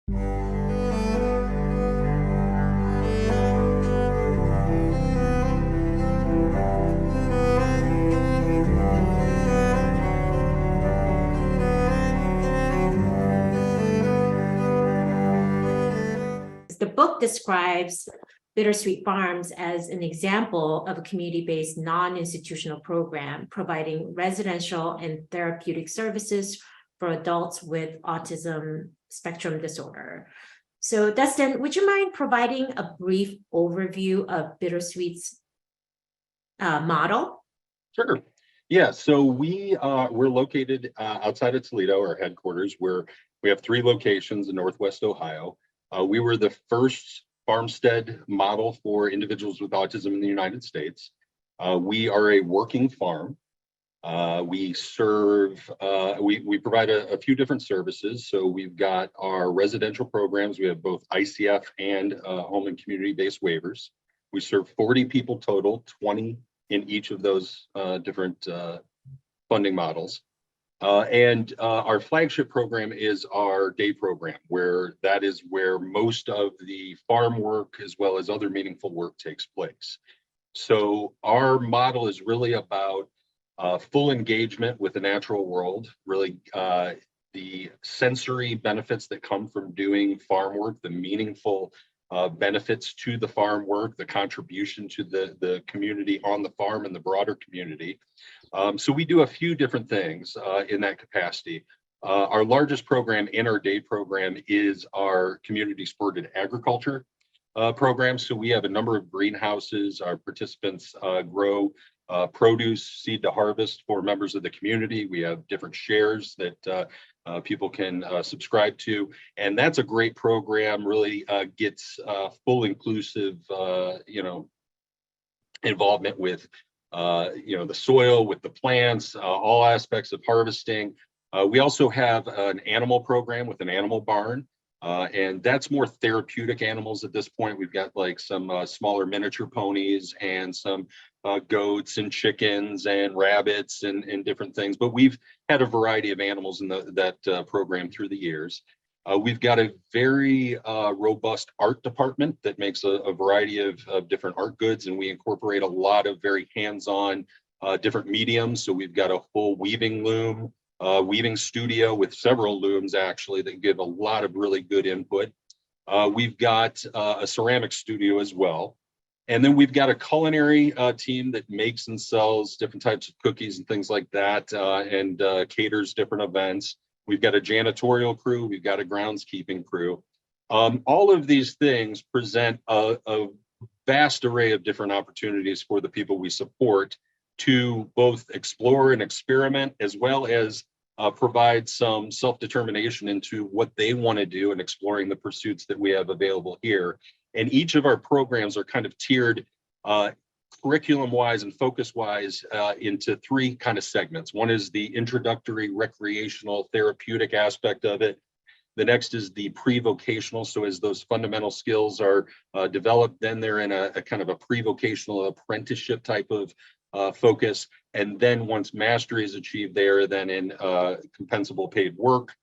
The book describes Bittersweet Farms as an example of a community-based non-institutional program providing residential and therapeutic services for adults with autism spectrum disorder. So Dustin, would you mind providing a brief overview of Bittersweet's model? Sure. Yeah, so we're located outside of Toledo, our headquarters, where we have 3 locations in Northwest Ohio. We were the first farmstead model for individuals with autism in the United States. We are a working farm. We provide a few different services. So we've got our residential programs. We have both ICF and home and community-based waivers. We serve 40 people total, 20 in each of those different funding models. And our flagship program is our day program, where that is where most of the farm work as well as other meaningful work takes place. So our model is really about full engagement with the natural world, really the sensory benefits that come from doing farm work, the meaningful benefits to the farm work, the contribution to the community on the farm and the broader community. So we do a few different things in that capacity. Our largest program in our day program is our community supported agriculture program. So we have a number of greenhouses. Our participants grow produce, seed to harvest for members of the community. We have different shares that people can subscribe to, and that's a great program. Really gets full inclusive, involvement with the soil, with the plants, all aspects of harvesting. We also have an animal program with an animal barn, and that's more therapeutic animals at this point. We've got like some smaller miniature ponies and some goats and chickens and rabbits and different things, but we've had a variety of animals in that program through the years. We've got a very robust art department that makes a variety of different art goods, and we incorporate a lot of very hands-on different mediums. So we've got a full weaving loom, weaving studio with several looms actually that give a lot of really good input. We've got a ceramic studio as well. And then we've got a culinary team that makes and sells different types of cookies and things like that, and caters different events. We've got a janitorial crew. We've got a groundskeeping crew. All of these things present a vast array of different opportunities for the people we support to both explore and experiment, as well as provide some self-determination into what they want to do and exploring the pursuits that we have available here. And each of our programs are kind of tiered curriculum-wise and focus-wise into 3 kind of segments. One is the introductory, recreational, therapeutic aspect of it. The next is the pre-vocational. So as those fundamental skills are developed, then they're in a kind of a pre-vocational apprenticeship type of focus. And then once mastery is achieved, they are then in compensable paid work.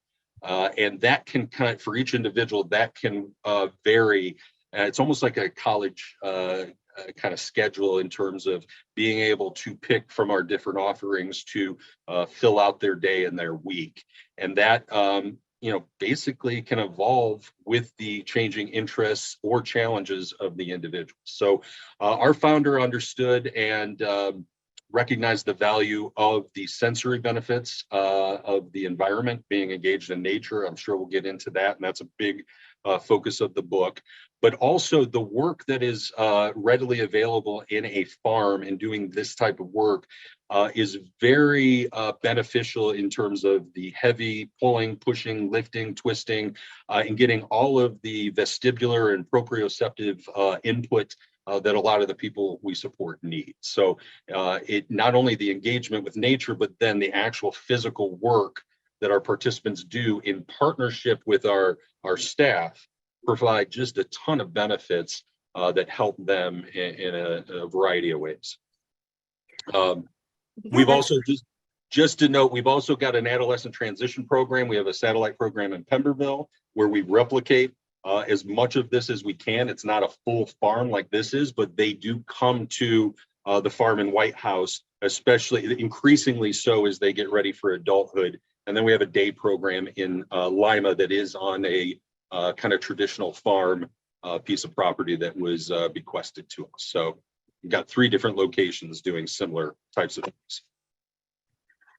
And that can kind of, for each individual, that can vary. It's almost like a college kind of schedule in terms of being able to pick from our different offerings to fill out their day and their week. And that, basically can evolve with the changing interests or challenges of the individual. So our founder understood and recognized the value of the sensory benefits of the environment, being engaged in nature. I'm sure we'll get into that, and that's a big focus of the book. But also the work that is readily available in a farm and doing this type of work is very beneficial in terms of the heavy pulling, pushing, lifting, twisting, and getting all of the vestibular and proprioceptive input that a lot of the people we support need. So it not only the engagement with nature, but then the actual physical work that our participants do in partnership with our staff provide just a ton of benefits that help them in a variety of ways. We've also just, Just to note, we've also got an adolescent transition program. We have a satellite program in Pemberville where we replicate as much of this as we can. It's not a full farm like this is, but they do come to the farm in White House, especially increasingly so as they get ready for adulthood. And then we have a day program in Lima that is on a kind of traditional farm piece of property that was bequested to us. So we've got 3 different locations doing similar types of things.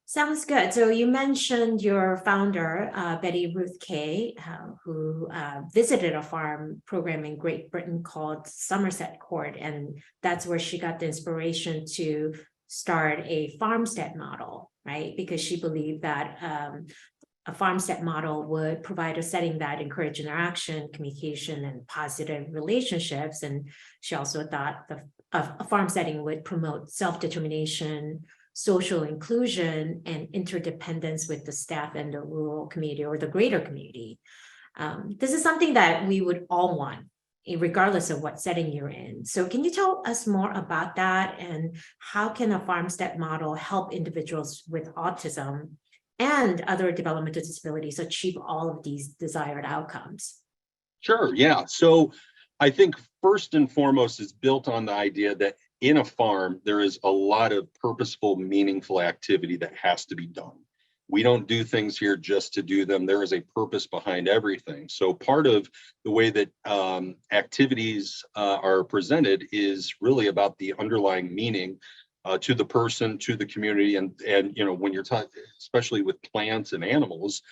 Sounds good. So you mentioned your founder, Betty Ruth Kay, who visited a farm program in Great Britain called Somerset Court, and that's where she got the inspiration to start a farmstead model, right? Because she believed that a farmstead model would provide a setting that encouraged interaction, communication, and positive relationships. And she also thought a farm setting would promote self-determination, social inclusion, and interdependence with the staff and the rural community or the greater community. This is something that we would all want, regardless of what setting you're in. So can you tell us more about that, and how can a farmstead model help individuals with autism and other developmental disabilities achieve all of these desired outcomes? Sure, yeah. So I think first and foremost is built on the idea that in a farm, there is a lot of purposeful, meaningful activity that has to be done. We don't do things here just to do them. There is a purpose behind everything. So part of the way that activities are presented is really about the underlying meaning to the person, to the community, and you know, when you're talking, especially with plants and animals,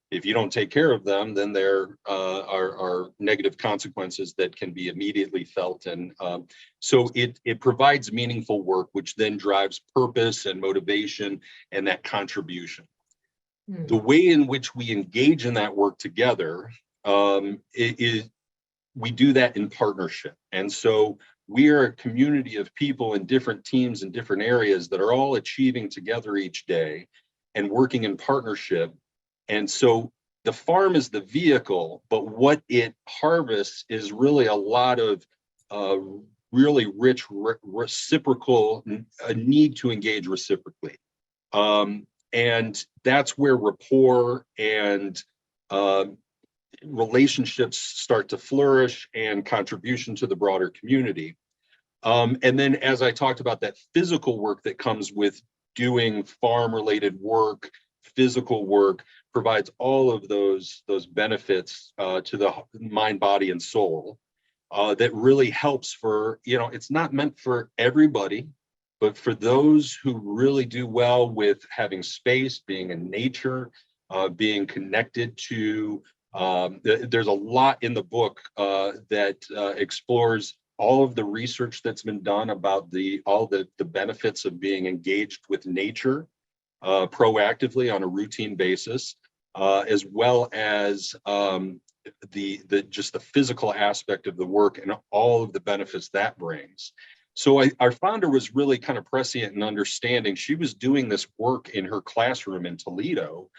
if you don't take care of them, then there are negative consequences that can be immediately felt. And so it provides meaningful work, which then drives purpose and motivation and that contribution. The way in which we engage in that work together is we do that in partnership. And so we are a community of people in different teams in different areas that are all achieving together each day and working in partnership. And so the farm is the vehicle, but what it harvests is really a lot of really rich reciprocal, a need to engage reciprocally. And that's where rapport and relationships start to flourish and contribution to the broader community. And then as I talked about that physical work that comes with doing farm related work, physical work provides all of those benefits to the mind, body, and soul that really helps for, you know, it's not meant for everybody, but for those who really do well with having space, being in nature, being connected to, there's a lot in the book that explores all of the research that's been done about all the benefits of being engaged with nature proactively on a routine basis, as well as just the physical aspect of the work and all of the benefits that brings. So our founder was really kind of prescient in understanding. She was doing this work in her classroom in Toledo,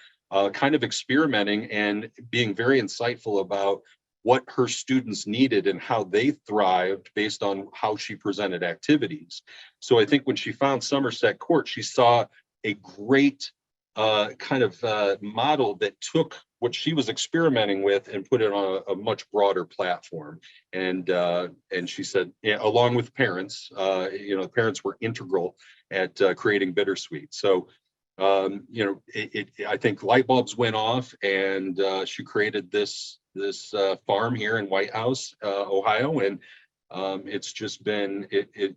kind of experimenting and being very insightful about what her students needed and how they thrived based on how she presented activities. So I think when she found Somerset Court, she saw a great kind of model that took what she was experimenting with and put it on a much broader platform. And she said, yeah, along with parents, you know, parents were integral at creating Bittersweet. So, you know, I think light bulbs went off, and she created this farm here in White House, Ohio, and it's just been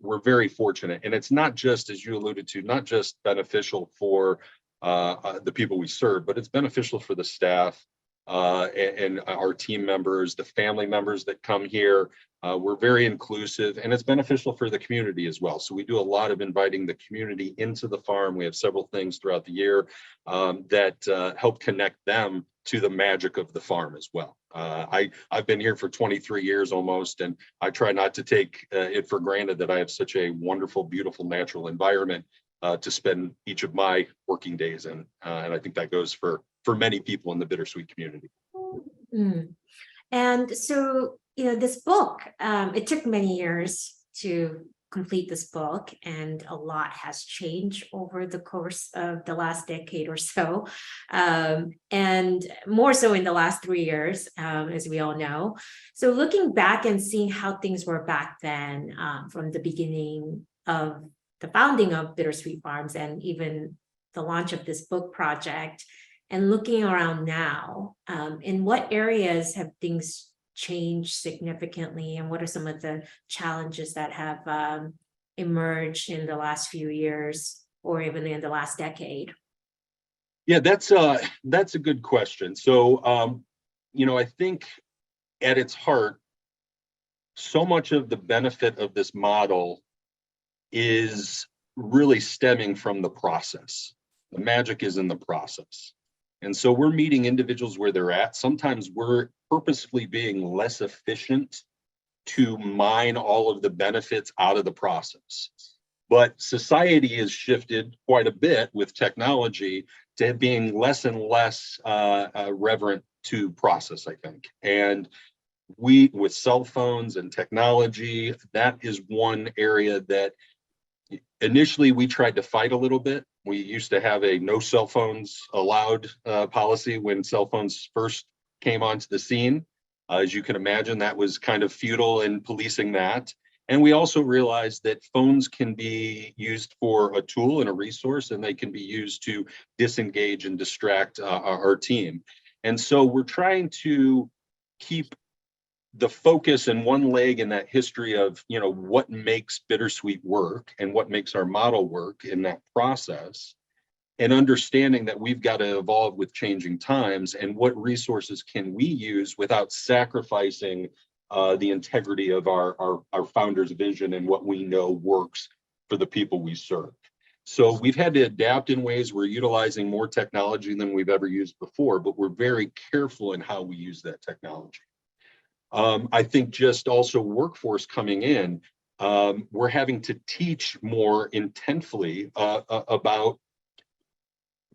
we're very fortunate. And it's not just, as you alluded to, not just beneficial for the people we serve, but it's beneficial for the staff and our team members, the family members that come here. We're very inclusive, and it's beneficial for the community as well. So we do a lot of inviting the community into the farm. We have several things throughout the year that help connect them to the magic of the farm as well. I've been here for 23 years almost, and I try not to take it for granted that I have such a wonderful, beautiful, natural environment to spend each of my working days in. And I think that goes for many people in the Bittersweet community. And so, you know, this book, it took many years to complete this book, and a lot has changed over the course of the last decade or so, and more so in the last 3 years, as we all know. So looking back and seeing how things were back then, from the beginning of the founding of Bittersweet Farms and even the launch of this book project, and looking around now, in what areas have things changed significantly, and what are some of the challenges that have emerged in the last few years or even in the last decade? Yeah, that's a good question. So, I think at its heart, so much of the benefit of this model is really stemming from the process. The magic is in the process. And so we're meeting individuals where they're at. Sometimes we're purposefully being less efficient to mine all of the benefits out of the process. But society has shifted quite a bit with technology to being less and less reverent to process, I think. And with cell phones and technology, that is one area that initially we tried to fight a little bit. We used to have a no cell phones allowed policy when cell phones first came onto the scene. As you can imagine, that was kind of futile in policing that. And we also realized that phones can be used for a tool and a resource, and they can be used to disengage and distract our team. And so we're trying to keep the focus and one leg in that history of, what makes Bittersweet work and what makes our model work in that process, and understanding that we've got to evolve with changing times, and what resources can we use without sacrificing the integrity of our founder's vision and what we know works for the people we serve. So we've had to adapt in ways. We're utilizing more technology than we've ever used before, but we're very careful in how we use that technology. I think just also workforce coming in, we're having to teach more intentfully about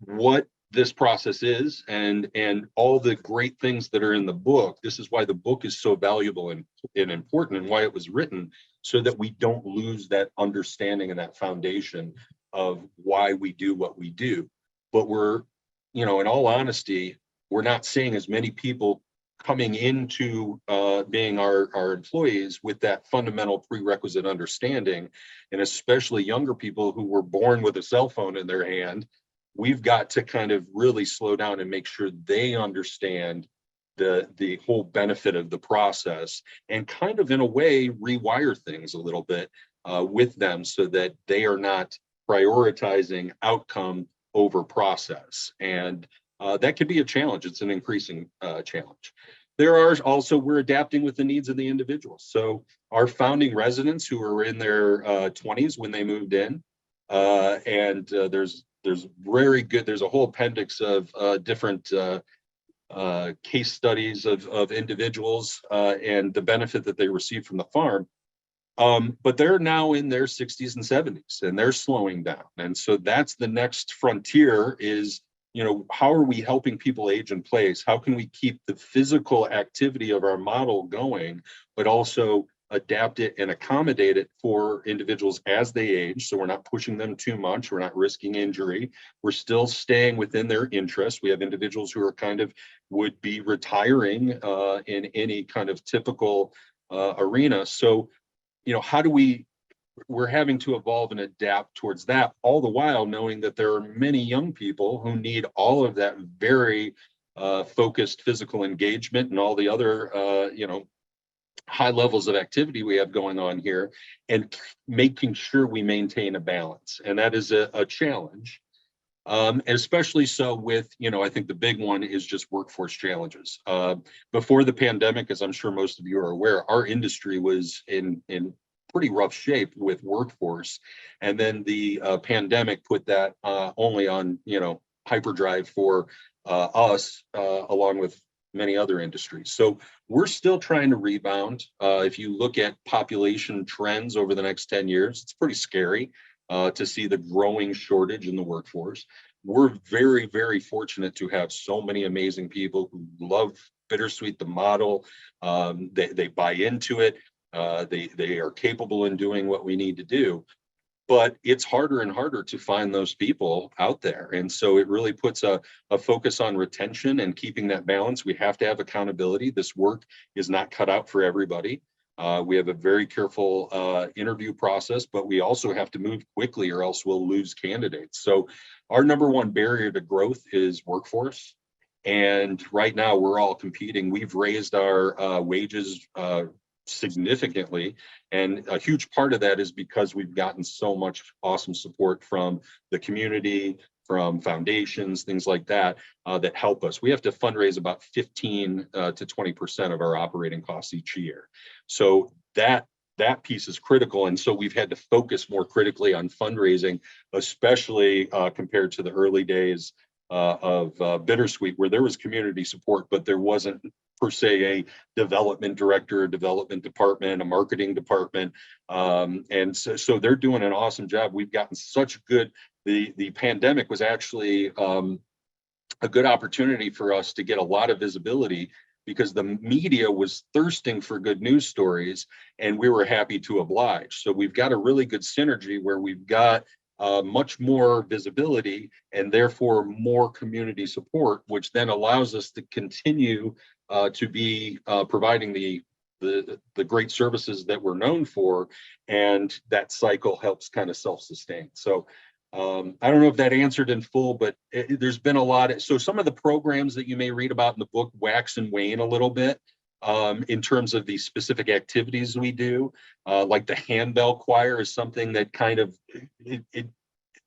what this process is and all the great things that are in the book. This is why the book is so valuable and important, and why it was written, so that we don't lose that understanding and that foundation of why we do what we do. But we're, in all honesty, we're not seeing as many people coming into being our employees with that fundamental prerequisite understanding, and especially younger people who were born with a cell phone in their hand. We've got to kind of really slow down and make sure they understand the whole benefit of the process, and kind of in a way rewire things a little bit with them, so that they are not prioritizing outcome over process. And that could be a challenge. It's an increasing challenge. There are also, we're adapting with the needs of the individuals. So our founding residents who were in their 20s when they moved in, and there's a whole appendix of different case studies of individuals and the benefit that they receive from the farm. But they're now in their 60s and 70s, and they're slowing down. And so that's the next frontier is, how are we helping people age in place? How can we keep the physical activity of our model going, but also adapt it and accommodate it for individuals as they age? So we're not pushing them too much. We're not risking injury. We're still staying within their interests. We have individuals who are would be retiring in any kind of typical arena. So, how do we're having to evolve and adapt towards that, all the while knowing that there are many young people who need all of that very focused physical engagement and all the other, high levels of activity we have going on here, and making sure we maintain a balance. And that is a challenge. Especially so with, I think the big one is just workforce challenges. Before the pandemic, as I'm sure most of you are aware, our industry was in pretty rough shape with workforce. And then the pandemic put that only on, hyperdrive for us, along with many other industries. So we're still trying to rebound. If you look at population trends over the next 10 years, it's pretty scary to see the growing shortage in the workforce. We're very, very fortunate to have so many amazing people who love Bittersweet, the model. They buy into it. They are capable in doing what we need to do. But it's harder and harder to find those people out there. And so it really puts a focus on retention and keeping that balance. We have to have accountability. This work is not cut out for everybody. We have a very careful interview process, but we also have to move quickly or else we'll lose candidates. So our number one barrier to growth is workforce. And right now we're all competing. We've raised our wages significantly. And a huge part of that is because we've gotten so much awesome support from the community, from foundations, things like that, that help us. We have to fundraise about 15 to 20% of our operating costs each year. So that piece is critical. And so we've had to focus more critically on fundraising, especially compared to the early days of Bittersweet, where there was community support, but there wasn't per se a development director, a development department, a marketing department. And so they're doing an awesome job. We've gotten such good, the pandemic was actually a good opportunity for us to get a lot of visibility because the media was thirsting for good news stories and we were happy to oblige. So we've got a really good synergy where we've got much more visibility and therefore more community support, which then allows us to continue to be providing the great services that we're known for, and that cycle helps kind of self-sustain. So I don't know if that answered in full, but there's been a lot. So some of the programs that you may read about in the book wax and wane a little bit in terms of the specific activities we do. Like the handbell choir is something that kind of,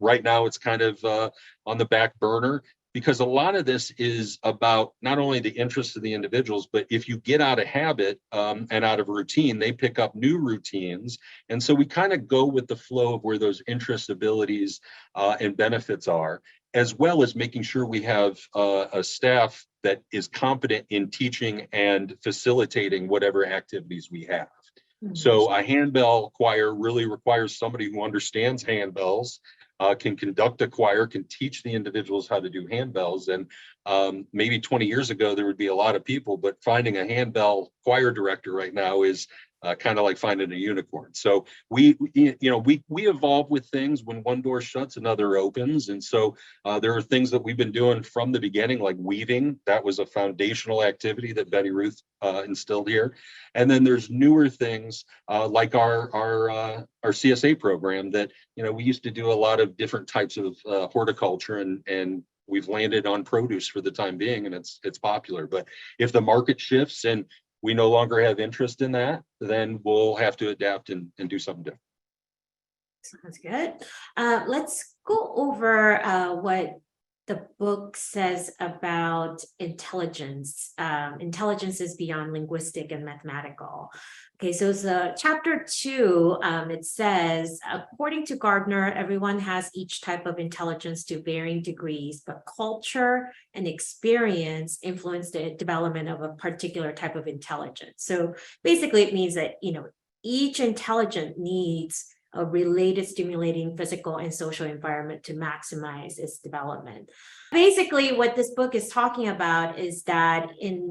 right now it's kind of on the back burner, because a lot of this is about not only the interests of the individuals, but if you get out of habit and out of routine, they pick up new routines. And so we kind of go with the flow of where those interests, abilities, and benefits are, as well as making sure we have a staff that is competent in teaching and facilitating whatever activities we have. So a handbell choir really requires somebody who understands handbells, can conduct a choir, can teach the individuals how to do handbells. And maybe 20 years ago, there would be a lot of people, but finding a handbell choir director right now is kind of like finding a unicorn. So we evolve with things. When one door shuts, another opens. And so there are things that we've been doing from the beginning, like weaving. That was a foundational activity that Betty Ruth instilled here. And then there's newer things like our CSA program that, we used to do a lot of different types of horticulture, and we've landed on produce for the time being, and it's popular. But if the market shifts and we no longer have interest in that, then we'll have to adapt and do something different. Sounds good. Let's go over what the book says about intelligence. Intelligence is beyond linguistic and mathematical. Okay, so it's chapter 2. It says, according to Gardner, everyone has each type of intelligence to varying degrees, but culture and experience influence the development of a particular type of intelligence. So basically, it means that each intelligence needs a related stimulating physical and social environment to maximize its development. Basically, what this book is talking about is that it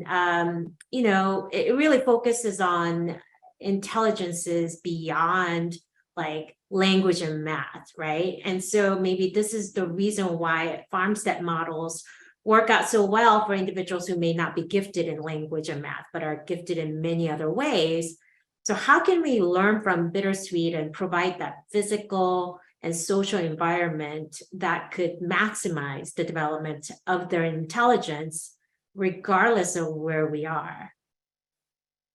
really focuses on intelligences beyond like language and math, right? And so maybe this is the reason why farmstead models work out so well for individuals who may not be gifted in language and math, but are gifted in many other ways. So how can we learn from Bittersweet and provide that physical and social environment that could maximize the development of their intelligence, regardless of where we are?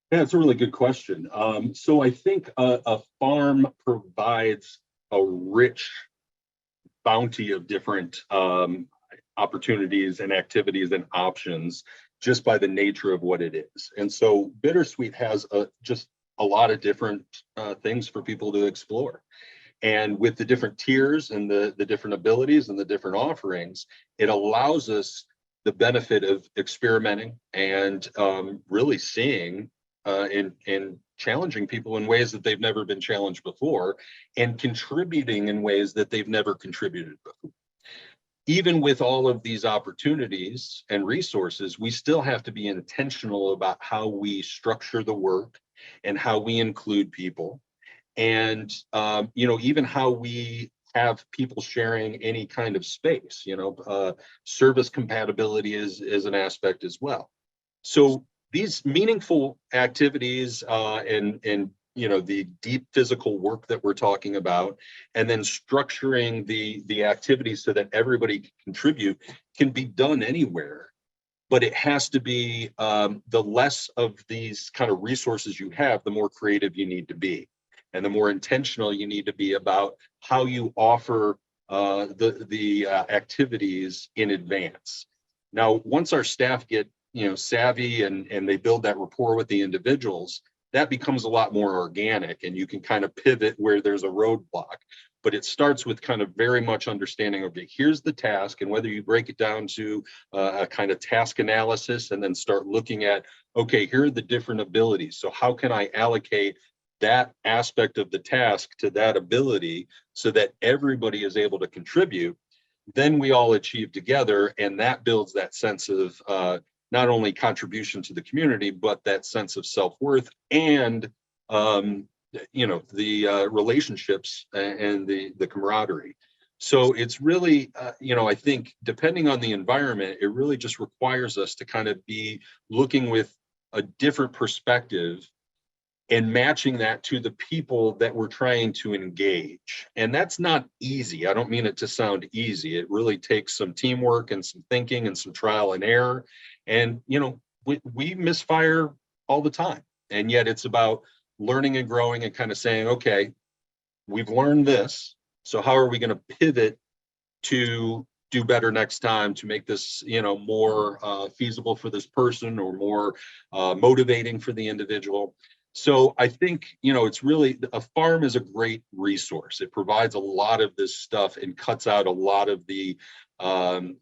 Yeah, it's a really good question. So I think a farm provides a rich bounty of different opportunities and activities and options just by the nature of what it is. And so Bittersweet has just a lot of different things for people to explore. And with the different tiers and the different abilities and the different offerings, it allows us the benefit of experimenting and really seeing and challenging people in ways that they've never been challenged before, and contributing in ways that they've never contributed before. Even with all of these opportunities and resources, we still have to be intentional about how we structure the work and how we include people, and even how we have people sharing any kind of space. Service compatibility is an aspect as well. So these meaningful activities and the deep physical work that we're talking about, and then structuring the activities so that everybody can contribute, can be done anywhere. But it has to be, the less of these kind of resources you have, the more creative you need to be, and the more intentional you need to be about how you offer the activities in advance. Now, once our staff get savvy and they build that rapport with the individuals, that becomes a lot more organic, and you can kind of pivot where there's a roadblock. But it starts with kind of very much understanding, okay, here's the task, and whether you break it down to a kind of task analysis, and then start looking at, okay, here are the different abilities. So how can I allocate that aspect of the task to that ability so that everybody is able to contribute? Then we all achieve together, and that builds that sense of not only contribution to the community, but that sense of self-worth and the relationships and the camaraderie. So it's really, I think, depending on the environment, it really just requires us to kind of be looking with a different perspective and matching that to the people that we're trying to engage. And that's not easy. I don't mean it to sound easy. It really takes some teamwork and some thinking and some trial and error. And, we misfire all the time. And yet it's about learning and growing and kind of saying, okay, we've learned this. So how are we going to pivot to do better next time, to make this, more feasible for this person, or more motivating for the individual? So I think, it's really, a farm is a great resource. It provides a lot of this stuff and cuts out a lot of the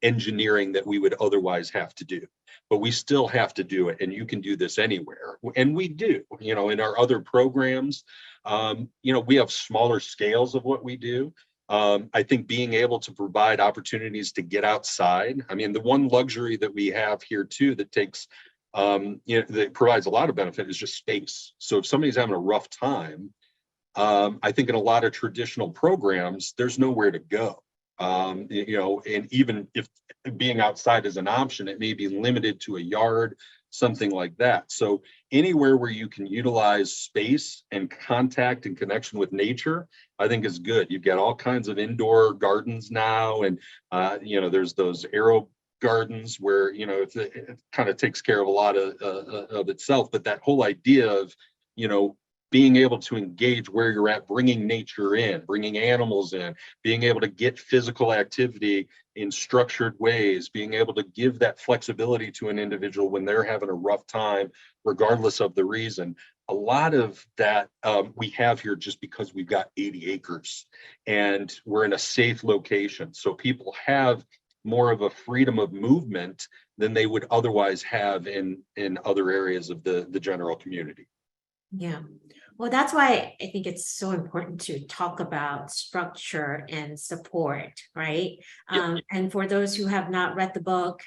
engineering that we would otherwise have to do. But we still have to do it, and you can do this anywhere. And we do, in our other programs, we have smaller scales of what we do. I think being able to provide opportunities to get outside. I mean, the one luxury that we have here too that takes that provides a lot of benefit is just space. So if somebody's having a rough time, I think in a lot of traditional programs, there's nowhere to go. And even if being outside is an option, it may be limited to a yard, something like that. So anywhere where you can utilize space and contact and connection with nature, I think is good. You've got all kinds of indoor gardens now, and there's those aero gardens where it kind of takes care of a lot of itself. But that whole idea of being able to engage where you're at, bringing nature in, bringing animals in, being able to get physical activity in structured ways, being able to give that flexibility to an individual when they're having a rough time, regardless of the reason. A lot of that we have here just because we've got 80 acres and we're in a safe location. So people have more of a freedom of movement than they would otherwise have in other areas of the general community. Yeah. Well, that's why I think it's so important to talk about structure and support, right? And for those who have not read the book,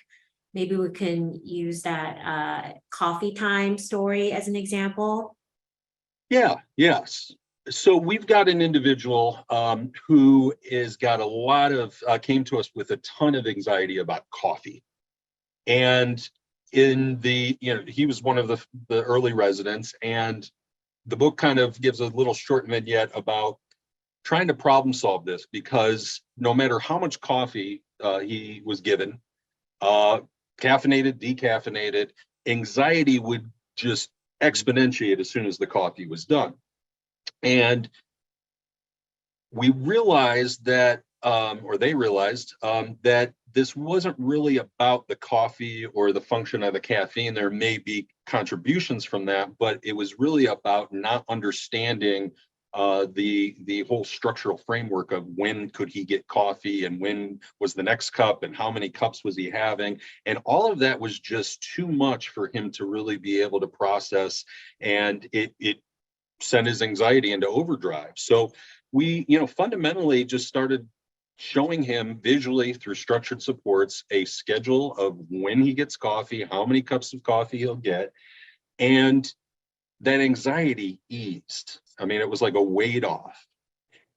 maybe we can use that coffee time story as an example. Yes. So we've got an individual who is got a lot of, came to us with a ton of anxiety about coffee. And he was one of the early residents, and the book kind of gives a little short vignette about trying to problem solve this, because no matter how much coffee he was given, caffeinated, decaffeinated, anxiety would just exponentiate as soon as the coffee was done. And we realized that, or they realized that this wasn't really about the coffee or the function of the caffeine. There may be contributions from that, but it was really about not understanding the whole structural framework of when could he get coffee and when was the next cup and how many cups was he having. And all of that was just too much for him to really be able to process, and it sent his anxiety into overdrive. So we, fundamentally just started showing him visually through structured supports a schedule of when he gets coffee, how many cups of coffee he'll get. And that anxiety eased. I mean, it was like a weight off.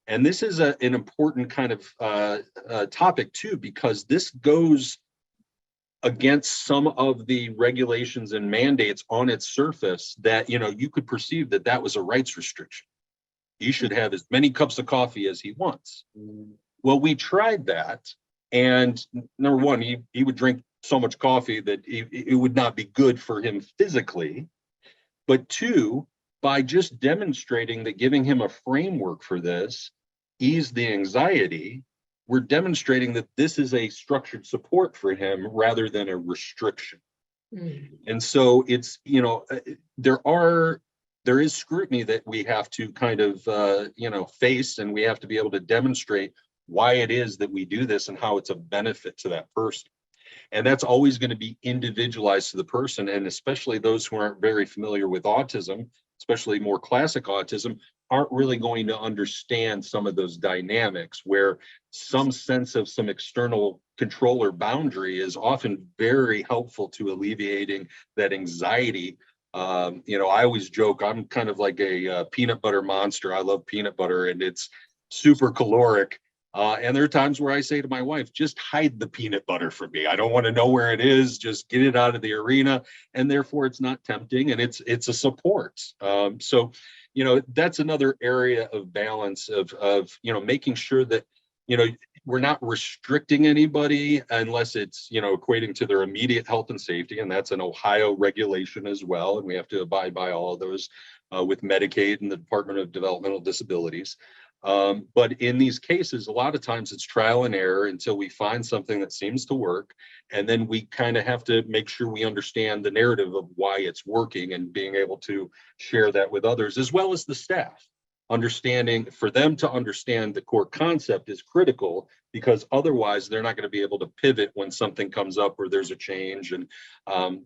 And this is an important kind of topic too, because this goes against some of the regulations and mandates on its surface that, you know, you could perceive that that was a rights restriction. He should have as many cups of coffee as he wants. Well, we tried that. And number one, he would drink so much coffee that it would not be good for him physically. But two, by just demonstrating that giving him a framework for this ease the anxiety, we're demonstrating that this is a structured support for him rather than a restriction. And so it's, you know, there is scrutiny that we have to kind of, you know, face, and we have to be able to demonstrate why it is that we do this and how it's a benefit to that person. And that's always going to be individualized to the person. And especially those who aren't very familiar with autism, especially more classic autism, aren't really going to understand some of those dynamics where some sense of some external control or boundary is often very helpful to alleviating that anxiety. You know, I always joke, I'm kind of like a peanut butter monster. I love peanut butter and it's super caloric. And there are times where I say to my wife, just hide the peanut butter from me. I don't want to know where it is. Just get it out of the arena. And therefore it's not tempting and it's a support. So, you know, that's another area of balance of, you know, making sure that, you know, we're not restricting anybody unless it's, you know, equating to their immediate health and safety. And that's an Ohio regulation as well. And we have to abide by all of those with Medicaid and the Department of Developmental Disabilities. But in these cases, a lot of times it's trial and error until we find something that seems to work. And then we kind of have to make sure we understand the narrative of why it's working and being able to share that with others, as well as the staff. Understanding, for them to understand the core concept is critical, because otherwise they're not going to be able to pivot when something comes up or there's a change, and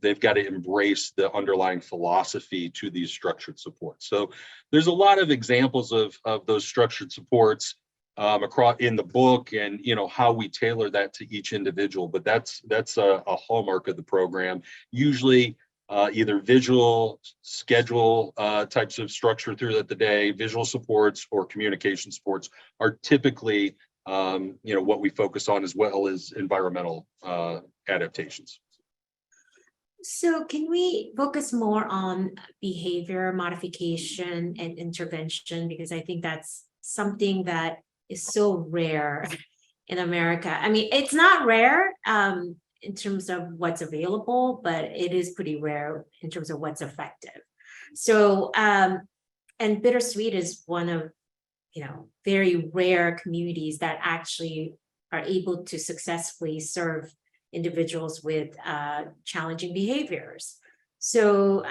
they've got to embrace the underlying philosophy to these structured supports. So there's a lot of examples of those structured supports across in the book, and you know how we tailor that to each individual. But that's a hallmark of the program. Usually either visual schedule types of structure throughout the day, visual supports or communication supports are typically you know, what we focus on, as well as environmental adaptations. So can we focus more on behavior modification and intervention? Because I think that's something that is so rare in America. I mean, it's not rare in terms of what's available, but it is pretty rare in terms of what's effective. So, and Bittersweet is one of, you know, very rare communities that actually are able to successfully serve individuals with challenging behaviors. So,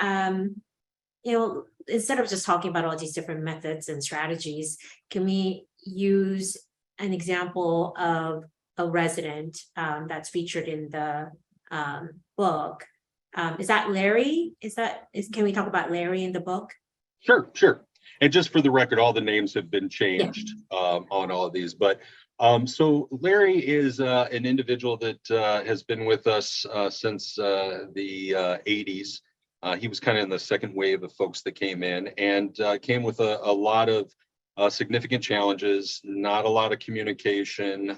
you know, instead of just talking about all these different methods and strategies, can we use an example of a resident that's featured in the book? Is that Larry? Can we talk about Larry in the book? Sure. And just for the record, all the names have been changed on all of these. But so Larry is an individual that has been with us since the 80s. He was kind of in the second wave of folks that came in, and came with a lot of significant challenges, not a lot of communication,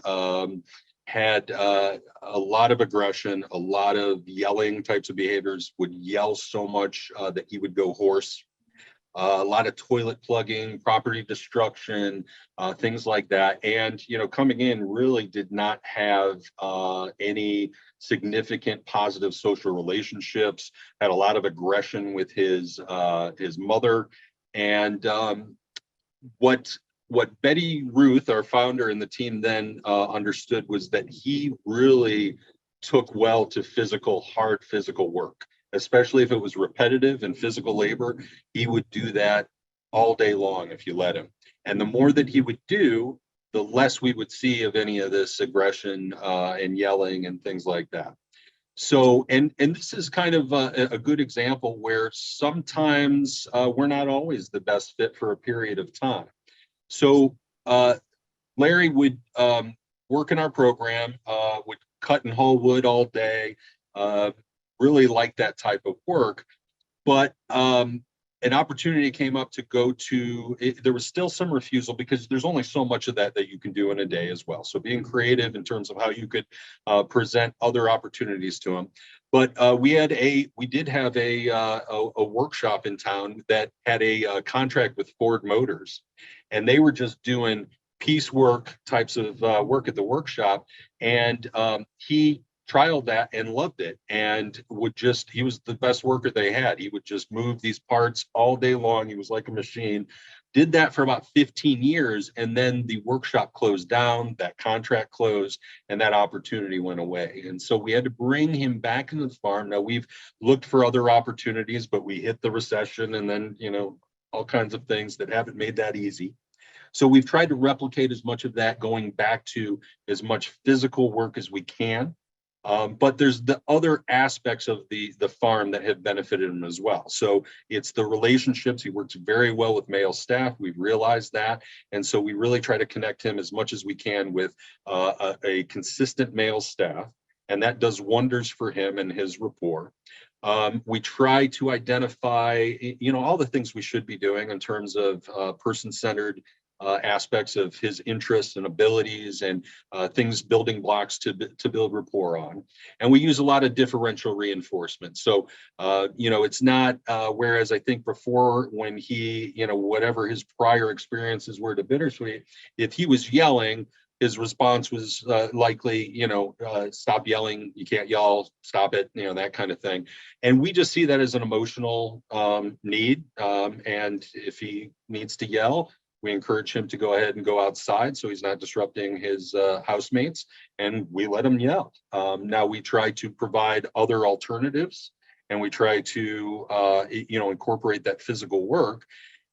had a lot of aggression, a lot of yelling types of behaviors, would yell so much that he would go hoarse. A lot of toilet plugging, property destruction, things like that. And, you know, coming in really did not have any significant positive social relationships, had a lot of aggression with his mother. And what Betty Ruth, our founder and the team then understood was that he really took well to hard physical work, especially if it was repetitive and physical labor. He would do that all day long if you let him. And the more that he would do, the less we would see of any of this aggression and yelling and things like that. So, and this is kind of a good example where sometimes we're not always the best fit for a period of time. So Larry would work in our program, would cut and haul wood all day, really like that type of work. But an opportunity came up to go to it. There was still some refusal because there's only so much of that you can do in a day as well. So being creative in terms of how you could present other opportunities to them. But we did have a workshop in town that had a contract with Ford Motors, and they were just doing piecework types of work at the workshop. And he trialed that and loved it, and he was the best worker they had. He would just move these parts all day long. He was like a machine. Did that for about 15 years, and then the workshop closed down, that contract closed, and that opportunity went away. And so we had to bring him back into the farm. Now we've looked for other opportunities, but we hit the recession, and then all kinds of things that haven't made that easy. So we've tried to replicate as much of that, going back to as much physical work as we can. But there's the other aspects of the farm that have benefited him as well. So it's the relationships. He works very well with male staff. We've realized that. And so we really try to connect him as much as we can with a consistent male staff. And that does wonders for him and his rapport. We try to identify, all the things we should be doing in terms of person-centered aspects of his interests and abilities, and things, building blocks to build rapport on. And we use a lot of differential reinforcement. So, it's not, whereas I think before, when he, whatever his prior experiences were to Bittersweet, if he was yelling, his response was likely, stop yelling, you can't yell, stop it, that kind of thing. And we just see that as an emotional need. And if he needs to yell, we encourage him to go ahead and go outside so he's not disrupting his housemates, and we let him yell. Now we try to provide other alternatives, and we try to, incorporate that physical work.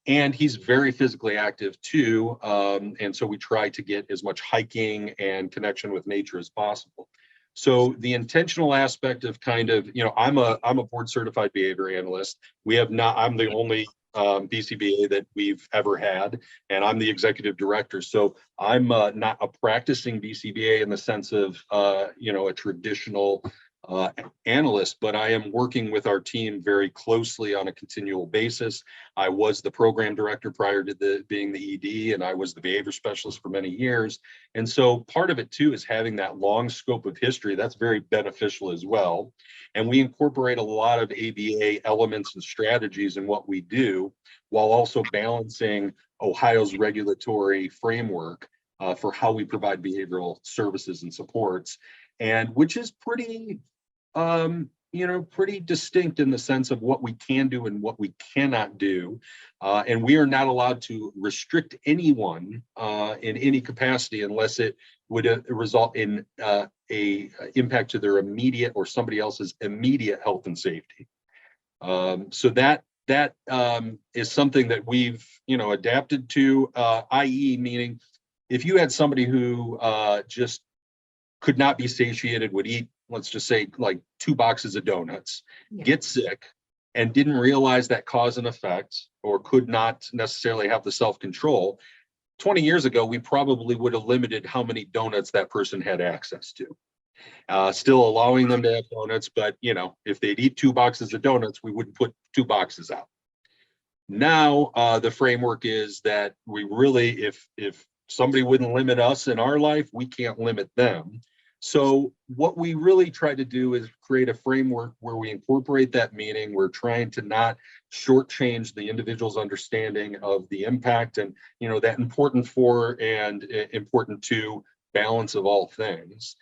And he's very physically active too. And so we try to get as much hiking and connection with nature as possible. So the intentional aspect of kind of, I'm a board certified behavior analyst. I'm the only BCBA that we've ever had, and I'm the executive director. So I'm not a practicing BCBA in the sense of, a traditional analyst, but I am working with our team very closely on a continual basis. I was the program director prior to being the ED, and I was the behavior specialist for many years. And so part of it too is having that long scope of history. That's very beneficial as well. And we incorporate a lot of ABA elements and strategies in what we do, while also balancing Ohio's regulatory framework for how we provide behavioral services and supports, and which is pretty pretty distinct in the sense of what we can do and what we cannot do. And we are not allowed to restrict anyone in any capacity unless it would result in a impact to their immediate or somebody else's immediate health and safety. So that is something that we've, adapted to, i.e. meaning if you had somebody who just could not be satiated, would eat, let's just say, like 2 boxes of donuts, get sick, and didn't realize that cause and effect, or could not necessarily have the self-control. 20 years ago, we probably would have limited how many donuts that person had access to. Still allowing them to have donuts, but if they'd eat 2 boxes of donuts, we wouldn't put 2 boxes out. Now, the framework is that we really, if somebody wouldn't limit us in our life, we can't limit them. So what we really try to do is create a framework where we incorporate that meaning. We're trying to not shortchange the individual's understanding of the impact and, that important for and important to balance of all things.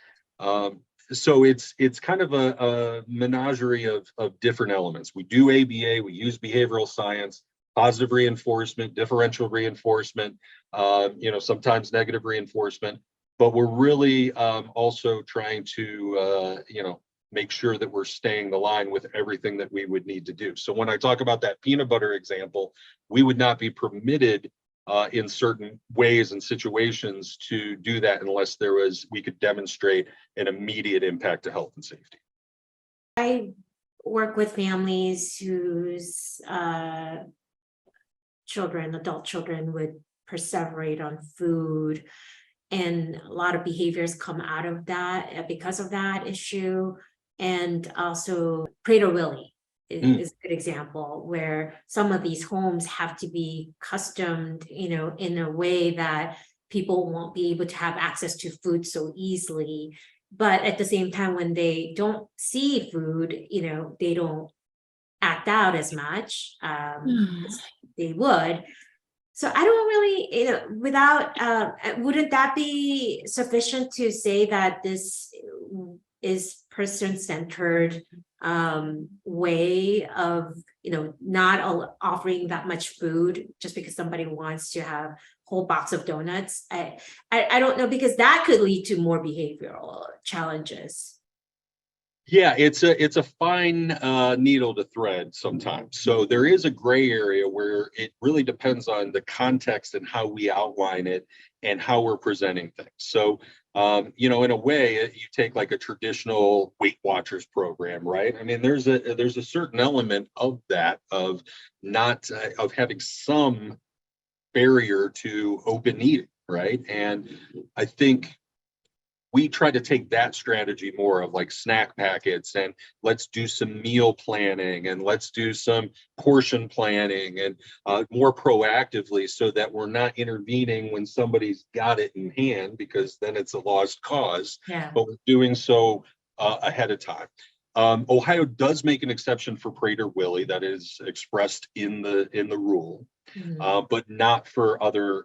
So it's kind of a menagerie of different elements. We do ABA, we use behavioral science, positive reinforcement, differential reinforcement, sometimes negative reinforcement. But we're really also trying to, make sure that we're staying the line with everything that we would need to do. So when I talk about that peanut butter example, we would not be permitted in certain ways and situations to do that unless we could demonstrate an immediate impact to health and safety. I work with families whose adult children would perseverate on food. And a lot of behaviors come out of that because of that issue. And also Prader-Willi. is a good example, where some of these homes have to be customed, in a way that people won't be able to have access to food so easily. But at the same time, when they don't see food, they don't act out as much as they would. So I don't really, without, wouldn't that be sufficient to say that this is person-centered way of, not offering that much food just because somebody wants to have a whole box of donuts? I don't know, because that could lead to more behavioral challenges. Yeah, it's a fine needle to thread sometimes. So there is a gray area where it really depends on the context and how we outline it and how we're presenting things. So in a way, you take like a traditional Weight Watchers program, right? I mean, there's a certain element of that, of not of having some barrier to open eating, right? And I think we try to take that strategy more of like snack packets, and let's do some meal planning, and let's do some portion planning, and more proactively, so that we're not intervening when somebody's got it in hand, because then it's a lost cause. Yeah. But we're doing so ahead of time. Ohio does make an exception for Prader-Willi, that is expressed in the rule. But not for other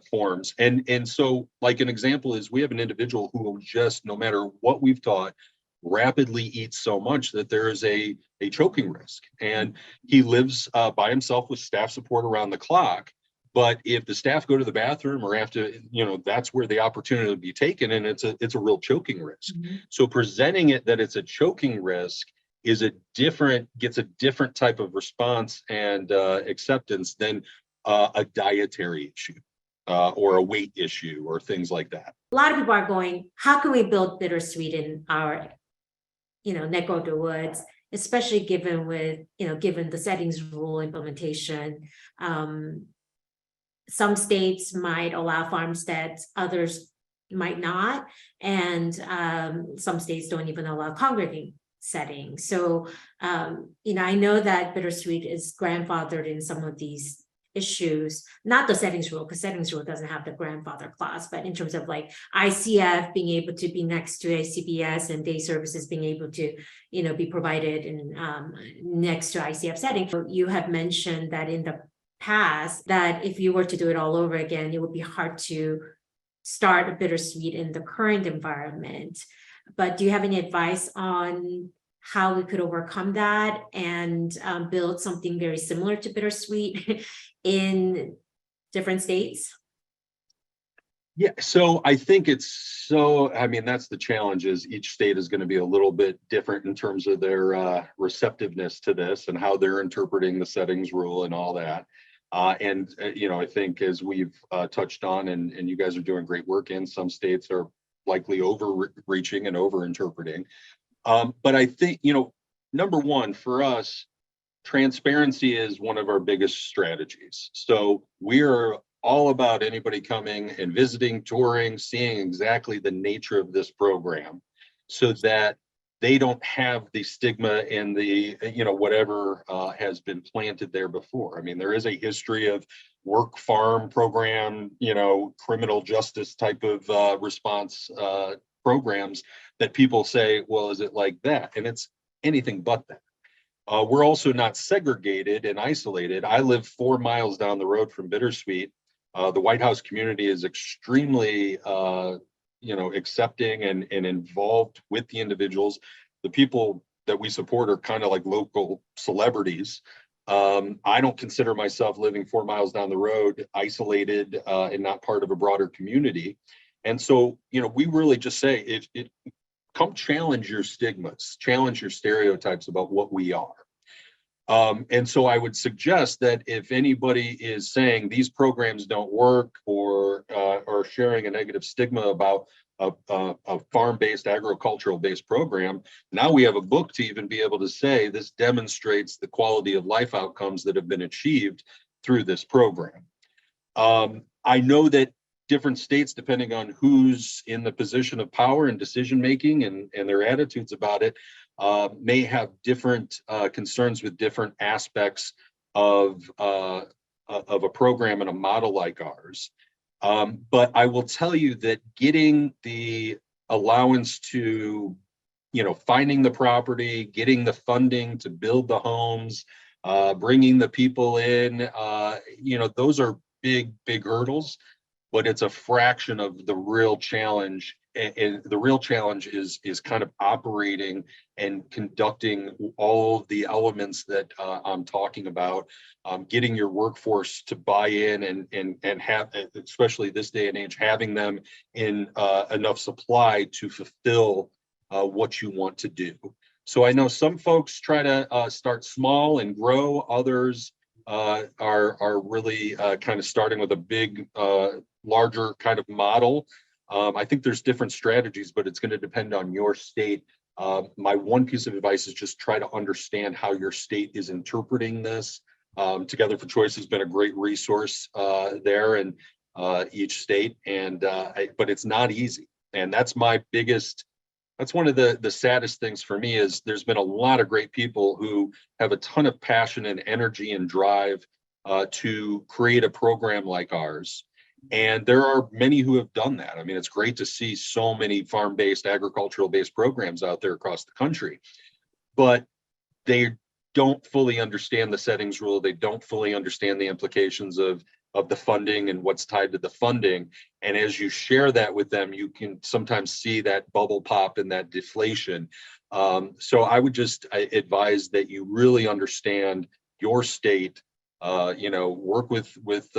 forms. And so, like, an example is, we have an individual who will just, no matter what we've taught, rapidly eats so much that there is a choking risk. And he lives by himself with staff support around the clock. But if the staff go to the bathroom or have to, that's where the opportunity will be taken, and it's a real choking risk. So presenting it that it's a choking risk gets a different type of response and acceptance than a dietary issue or a weight issue or things like that. A lot of people are going, how can we build Bittersweet in our, neck of the woods, especially given the settings rule implementation. Some states might allow farmsteads, others might not, and some states don't even allow congregate settings. So I know that Bittersweet is grandfathered in some of these issues, not the settings rule, because settings rule doesn't have the grandfather clause, but in terms of like ICF being able to be next to a CPS, and day services being able to, be provided in next to ICF setting. So you have mentioned that in the past, that if you were to do it all over again, it would be hard to start a Bittersweet in the current environment. But do you have any advice on how we could overcome that and build something very similar to Bittersweet in different states? Yeah, so I think that's the challenge, is each state is going to be a little bit different in terms of their receptiveness to this and how they're interpreting the settings rule and all that. I think, as we've touched on, and you guys are doing great work in, some states are likely overreaching and over-interpreting. But I think, number one, for us, transparency is one of our biggest strategies. So we're all about anybody coming and visiting, touring, seeing exactly the nature of this program, so that they don't have the stigma and the, whatever has been planted there before. I mean, there is a history of work farm program, criminal justice type of response programs that people say, well, is it like that? And it's anything but that. We're also not segregated and isolated. I live 4 miles down the road from Bittersweet. The White House community is extremely, accepting and involved with the individuals. The people that we support are kind of like local celebrities. I don't consider myself living 4 miles down the road, isolated and not part of a broader community. And so, we really just say, come challenge your stigmas, challenge your stereotypes about what we are. And so I would suggest that if anybody is saying these programs don't work, or sharing a negative stigma about a farm-based, agricultural-based program, now we have a book to even be able to say this demonstrates the quality of life outcomes that have been achieved through this program. I know that different states, depending on who's in the position of power and decision making and their attitudes about it, may have different concerns with different aspects of a program and a model like ours. But I will tell you that getting the allowance to, finding the property, getting the funding to build the homes, bringing the people in, those are big hurdles, but it's a fraction of the real challenge. And the real challenge is kind of operating and conducting all of the elements that I'm talking about, getting your workforce to buy in and have, especially this day and age, having them in enough supply to fulfill what you want to do. So I know some folks try to start small and grow. Others are really kind of starting with a big, larger kind of model. I think there's different strategies, but it's going to depend on your state. My one piece of advice is just try to understand how your state is interpreting this. Together for Choice has been a great resource there in each state, but it's not easy. And that's one of the saddest things for me is there's been a lot of great people who have a ton of passion and energy and drive to create a program like ours. And there are many who have done that. I mean, it's great to see so many farm-based, agricultural-based programs out there across the country, but they don't fully understand the settings rule. They don't fully understand the implications of the funding and what's tied to the funding. And as you share that with them, you can sometimes see that bubble pop and that deflation. So I would just advise that you really understand your state, work with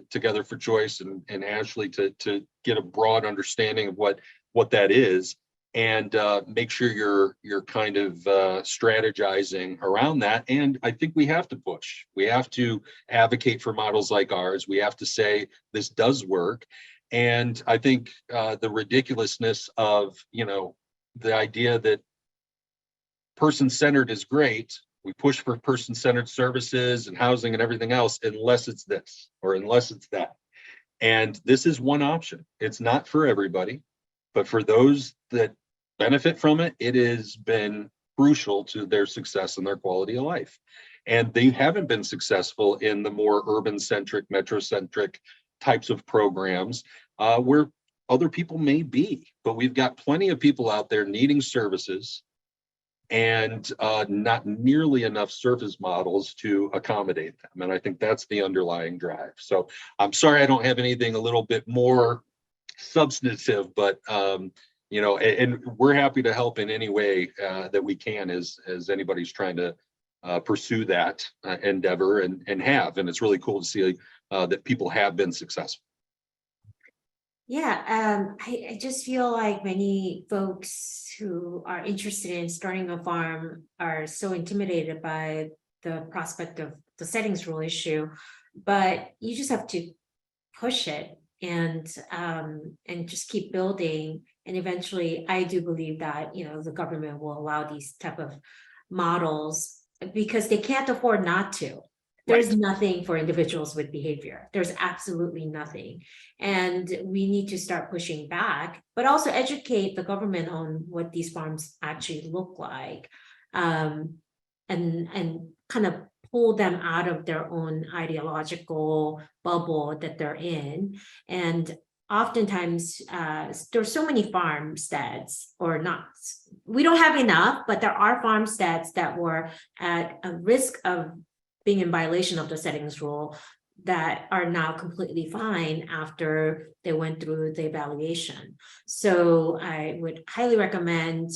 Together for Choice and Ashley to get a broad understanding of what that is, and make sure you're kind of strategizing around that. And I think we have to push. We have to advocate for models like ours. We have to say this does work. And I think the ridiculousness of, the idea that person-centered is great. We push for person-centered services and housing and everything else, unless it's this or unless it's that. And this is one option. It's not for everybody, but for those that benefit from it, it has been crucial to their success and their quality of life. And they haven't been successful in the more urban-centric, metro-centric types of programs where other people may be. But we've got plenty of people out there needing services and not nearly enough service models to accommodate them. And I think that's the underlying drive. So I'm sorry I don't have anything a little bit more substantive, but and we're happy to help in any way that we can as anybody's trying to pursue that endeavor and it's really cool to see that people have been successful. Yeah, I just feel like many folks who are interested in starting a farm are so intimidated by the prospect of the settings rule issue, but you just have to push it and just keep building. And eventually, I do believe that the government will allow these type of models because they can't afford not to. There's Right. nothing for individuals with behavior. There's absolutely nothing. And we need to start pushing back, but also educate the government on what these farms actually look like, and kind of pull them out of their own ideological bubble that they're in. And oftentimes, there's so many farmsteads, or not, we don't have enough, but there are farmsteads that were at a risk of being in violation of the settings rule that are now completely fine after they went through the evaluation. So I would highly recommend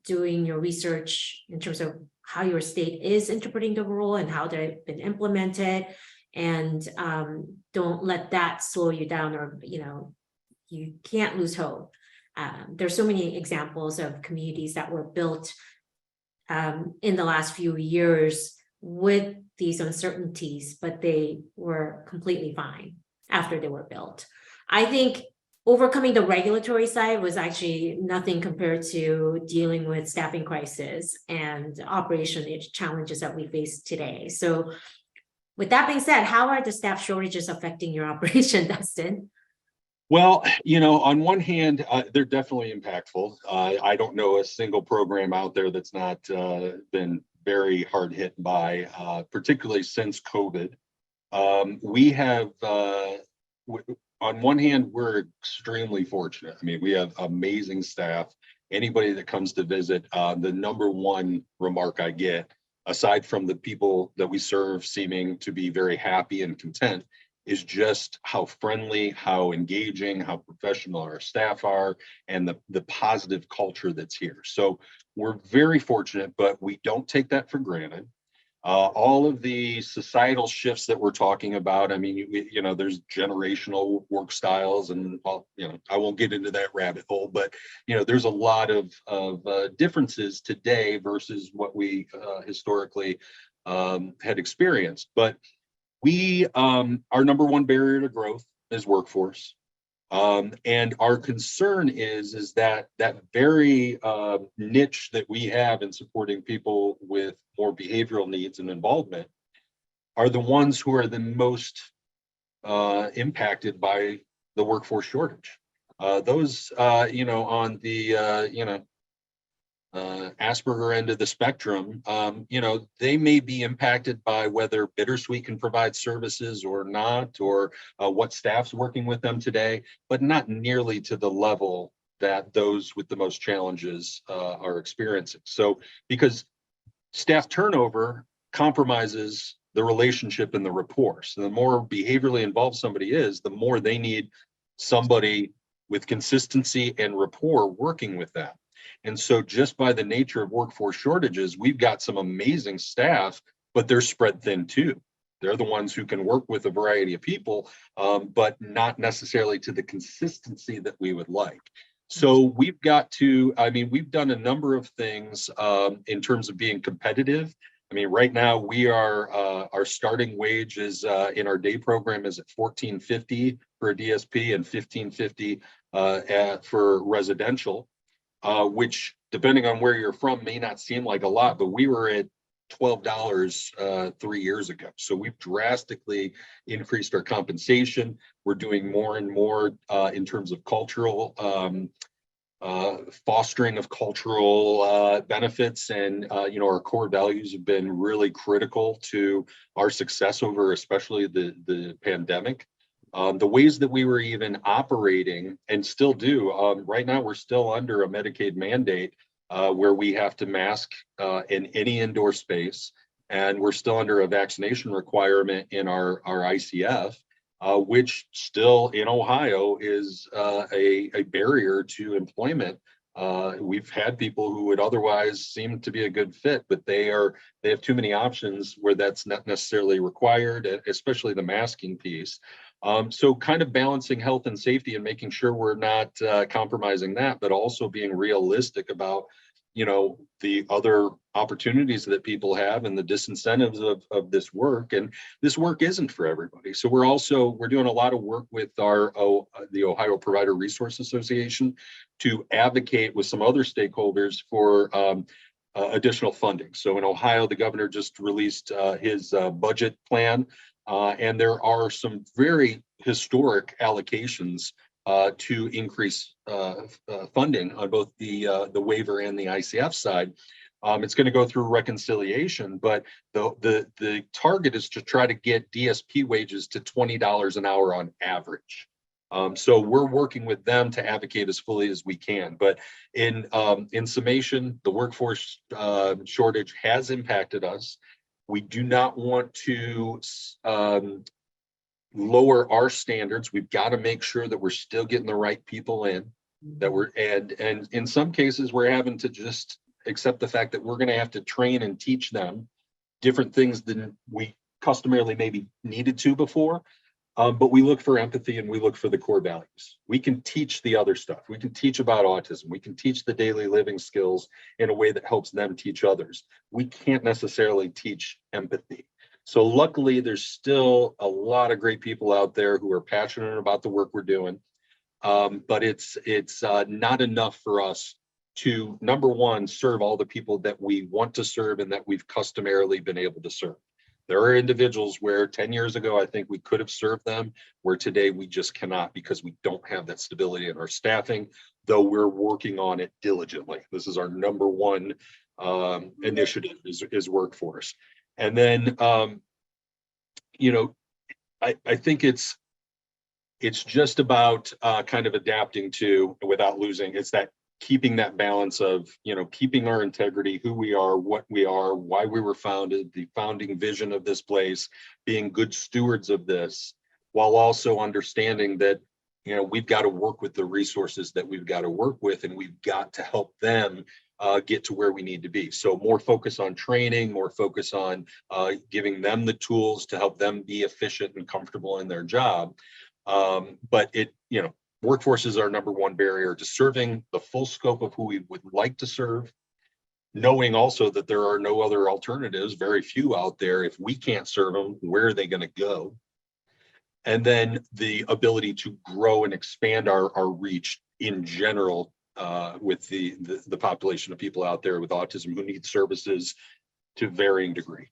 doing your research in terms of how your state is interpreting the rule and how they've been implemented, and don't let that slow you down, or you can't lose hope. There's so many examples of communities that were built in the last few years with these uncertainties, but they were completely fine after they were built. I think overcoming the regulatory side was actually nothing compared to dealing with staffing crisis and operation challenges that we face today. So with that being said, how are the staff shortages affecting your operation, Dustin? Well, on one hand, they're definitely impactful. I don't know a single program out there that's not been very hard hit by, particularly since COVID. We have, on one hand, we're extremely fortunate. I mean, we have amazing staff. Anybody that comes to visit, the number one remark I get, aside from the people that we serve seeming to be very happy and content, is just how friendly, how engaging, how professional our staff are, and the positive culture that's here. So we're very fortunate, but we don't take that for granted. All of the societal shifts that we're talking about, I mean, there's generational work styles, and I won't get into that rabbit hole, but there's a lot of differences today versus what we historically had experienced. But we, our number one barrier to growth is workforce. And our concern is that very niche that we have in supporting people with more behavioral needs and involvement are the ones who are the most impacted by the workforce shortage. Those, on the, Asperger end of the spectrum, they may be impacted by whether Bittersweet can provide services or not, or what staff's working with them today, but not nearly to the level that those with the most challenges are experiencing. So, because staff turnover compromises the relationship and the rapport. So the more behaviorally involved somebody is, the more they need somebody with consistency and rapport working with them. And so just by the nature of workforce shortages, we've got some amazing staff, but they're spread thin too. They're the ones who can work with a variety of people, but not necessarily to the consistency that we would like. So we've got to, we've done a number of things in terms of being competitive. I mean, right now we are, our starting wage is in our day program is at $14.50 for a DSP and $15.50 for residential. Which, depending on where you're from, may not seem like a lot, but we were at $12 3 years ago. So we've drastically increased our compensation. We're doing more and more in terms of cultural fostering of cultural benefits, and our core values have been really critical to our success over especially the pandemic. The ways that we were even operating and still do, right now we're still under a Medicaid mandate where we have to mask in any indoor space, and we're still under a vaccination requirement in our ICF, which still in Ohio is a barrier to employment. We've had people who would otherwise seem to be a good fit, but they have too many options where that's not necessarily required, especially the masking piece. So kind of balancing health and safety and making sure we're not compromising that, but also being realistic about, the other opportunities that people have and the disincentives of this work. And this work isn't for everybody. So we're doing a lot of work with the Ohio Provider Resource Association to advocate with some other stakeholders for additional funding. So in Ohio, the governor just released his budget plan. And there are some very historic allocations to increase funding on both the waiver and the ICF side. It's going to go through reconciliation, but the target is to try to get DSP wages to $20 an hour on average. So we're working with them to advocate as fully as we can. But in summation, the workforce shortage has impacted us. We do not want to lower our standards. We've got to make sure that we're still getting the right people in, and in some cases we're having to just accept the fact that we're going to have to train and teach them different things than we customarily maybe needed to before. But we look for empathy and we look for the core values. We can teach the other stuff. We can teach about autism. We can teach the daily living skills in a way that helps them teach others. We can't necessarily teach empathy. So luckily, there's still a lot of great people out there who are passionate about the work we're doing. But it's not enough for us to, number one, serve all the people that we want to serve and that we've customarily been able to serve. There are individuals where 10 years ago, I think we could have served them, where today we just cannot because we don't have that stability in our staffing, though we're working on it diligently. This is our number one initiative is workforce. And then, you know, I think it's just about kind of adapting to, without losing, it's that keeping that balance of, you know, keeping our integrity, who we are, what we are, why we were founded, the founding vision of this place, being good stewards of this, while also understanding that, you know, we've got to work with the resources that we've got to work with, and we've got to help them get to where we need to be. So more focus on training, more focus on giving them the tools to help them be efficient and comfortable in their job. But it, you know, workforce is our number one barrier to serving the full scope of who we would like to serve, knowing also that there are no other alternatives, very few out there. If we can't serve them, where are they going to go? And then the ability to grow and expand our reach in general with the population of people out there with autism who need services to varying degree.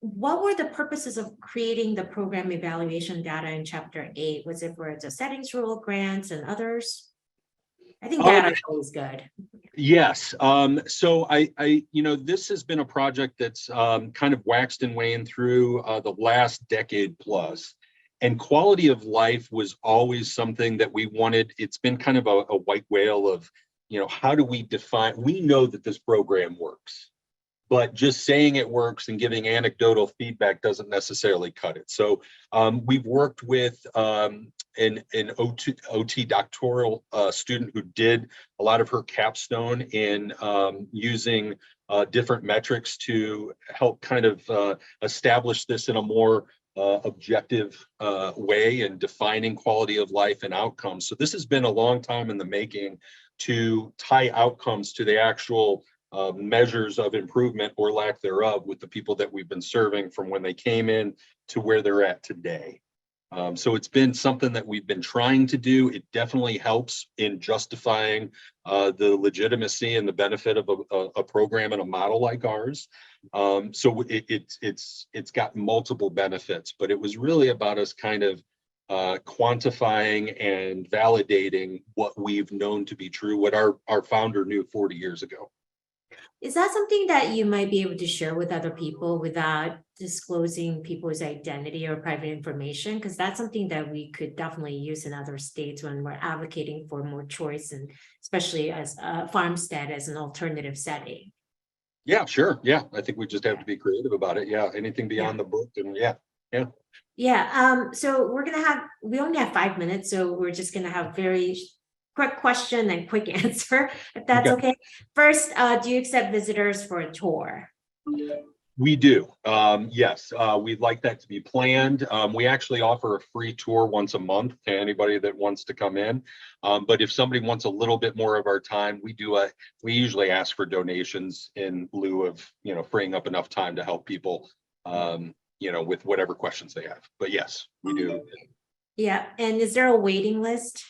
What were the purposes of creating the program evaluation data in Chapter 8? Was it for the settings rule, grants, and others? I think data is always good. Yes. So you know, this has been a project that's kind of waxed and waned through the last decade plus. And quality of life was always something that we wanted. It's been kind of a white whale of, you know, how do we define? We know that this program works, but just saying it works and giving anecdotal feedback doesn't necessarily cut it. So we've worked with an OT doctoral student who did a lot of her capstone in using different metrics to help kind of establish this in a more objective way and defining quality of life and outcomes. So this has been a long time in the making to tie outcomes to the actual measures of improvement or lack thereof with the people that we've been serving from when they came in to where they're at today. So it's been something that we've been trying to do. It definitely helps in justifying the legitimacy and the benefit of a program and a model like ours. So it's got multiple benefits, but it was really about us kind of quantifying and validating what we've known to be true, what our founder knew 40 years ago. Is that something that you might be able to share with other people without disclosing people's identity or private information? Because that's something that we could definitely use in other states when we're advocating for more choice, and especially as a farmstead as an alternative setting. Yeah, sure. Yeah, I think we just have to be creative about it. Yeah, anything beyond the book, and yeah. So we only have 5 minutes, so we're just gonna have very quick question and quick answer, if that's okay. First, do you accept visitors for a tour? We do. Yes, we'd like that to be planned. We actually offer a free tour once a month to anybody that wants to come in. But if somebody wants a little bit more of our time, we usually ask for donations in lieu of, you know, freeing up enough time to help people, you know, with whatever questions they have. But yes, we do. Yeah, and is there a waiting list?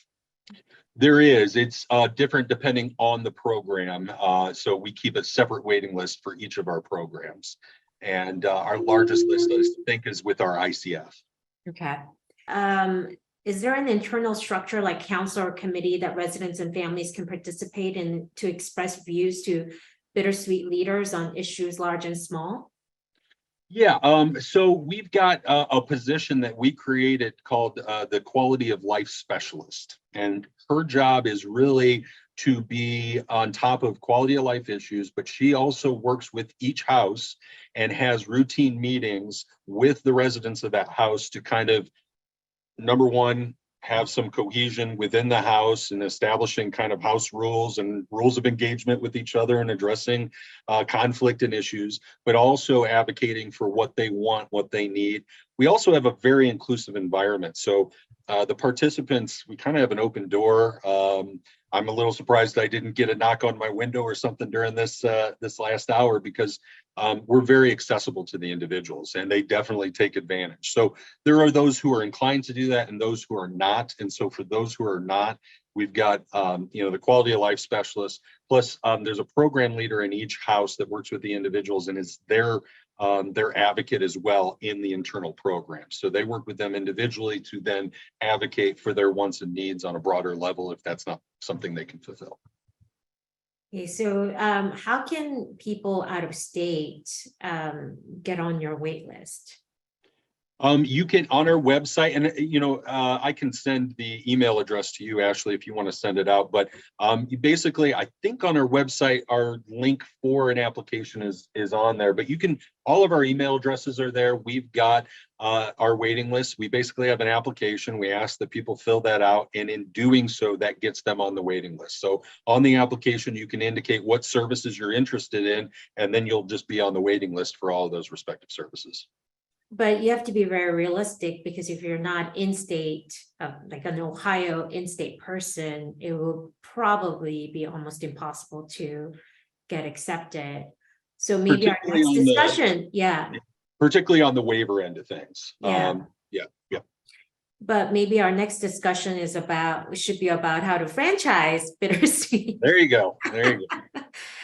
There is. It's different depending on the program. So we keep a separate waiting list for each of our programs. And our largest list, I think, is with our ICF. Okay. Is there an internal structure like council or committee that residents and families can participate in to express views to Bittersweet leaders on issues large and small? Yeah, so we've got a position that we created called the Quality of Life Specialist. And her job is really to be on top of quality of life issues, but she also works with each house and has routine meetings with the residents of that house to kind of, number one, have some cohesion within the house and establishing kind of house rules and rules of engagement with each other and addressing conflict and issues, but also advocating for what they want, what they need. We also have a very inclusive environment. So the participants, we kind of have an open door. I'm a little surprised I didn't get a knock on my window or something during this last hour, because we're very accessible to the individuals and they definitely take advantage. So there are those who are inclined to do that and those who are not. And so for those who are not, we've got you know, the quality of life specialist, plus there's a program leader in each house that works with the individuals and is their their advocate as well in the internal program. So they work with them individually to then advocate for their wants and needs on a broader level if that's not something they can fulfill. Okay, so how can people out of state get on your wait list? You can on our website, and I can send the email address to you, Ashley, if you want to send it out. But basically, I think on our website, our link for an application is on there. But all of our email addresses are there. We've got our waiting list. We basically have an application. We ask that people fill that out, and in doing so, that gets them on the waiting list. So on the application, you can indicate what services you're interested in, and then you'll just be on the waiting list for all of those respective services. But you have to be very realistic, because if you're not in-state, like an Ohio in-state person, it will probably be almost impossible to get accepted. So maybe our next discussion, particularly on the waiver end of things. Yeah. But maybe our next discussion should be about how to franchise Bittersweet. There you go.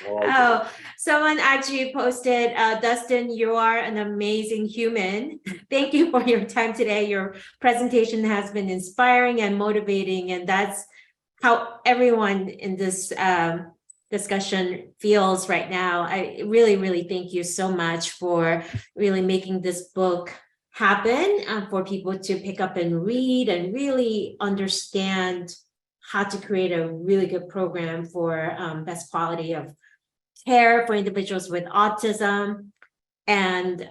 Oh, someone actually posted, Dustin, you are an amazing human. Thank you for your time today. Your presentation has been inspiring and motivating, and that's how everyone in this discussion feels right now. I really, really thank you so much for really making this book happen, for people to pick up and read and really understand how to create a really good program for best quality of care for individuals with autism and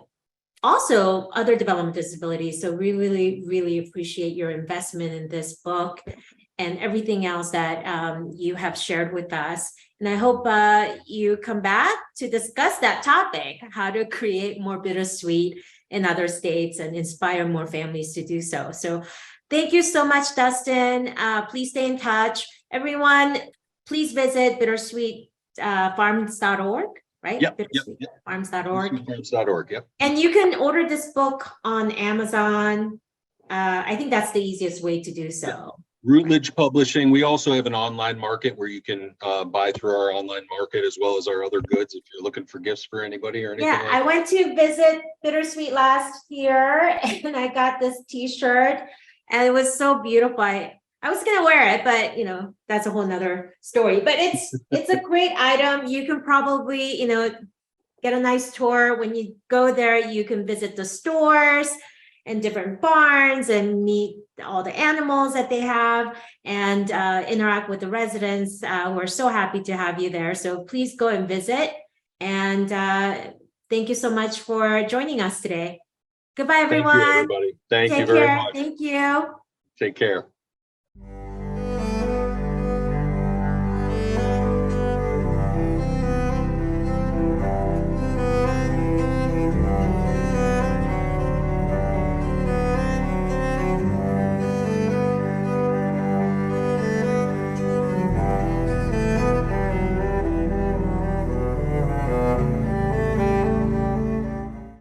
also other developmental disabilities. So we really, really appreciate your investment in this book and everything else that you have shared with us. And I hope you come back to discuss that topic, how to create more Bittersweet in other states and inspire more families to do so. So thank you so much, Dustin. Please stay in touch. Everyone, please visit bittersweetfarms.org, right? Yep. Bittersweetfarms.org. Bittersweetfarms.org, yep. And you can order this book on Amazon. I think that's the easiest way to do so. Yeah. Routledge Publishing. We also have an online market where you can buy through our online market as well as our other goods if you're looking for gifts for anybody or anything. Yeah, I went to visit Bittersweet last year and I got this t-shirt and it was so beautiful. I was gonna wear it, but that's a whole nother story. But it's a great item. You can probably, get a nice tour. When you go there, you can visit the stores and different barns and meet all the animals that they have and interact with the residents. We're so happy to have you there. So please go and visit. And thank you so much for joining us today. Goodbye, everyone. Thank you, everybody. Thank you very much. Thank you. Take care.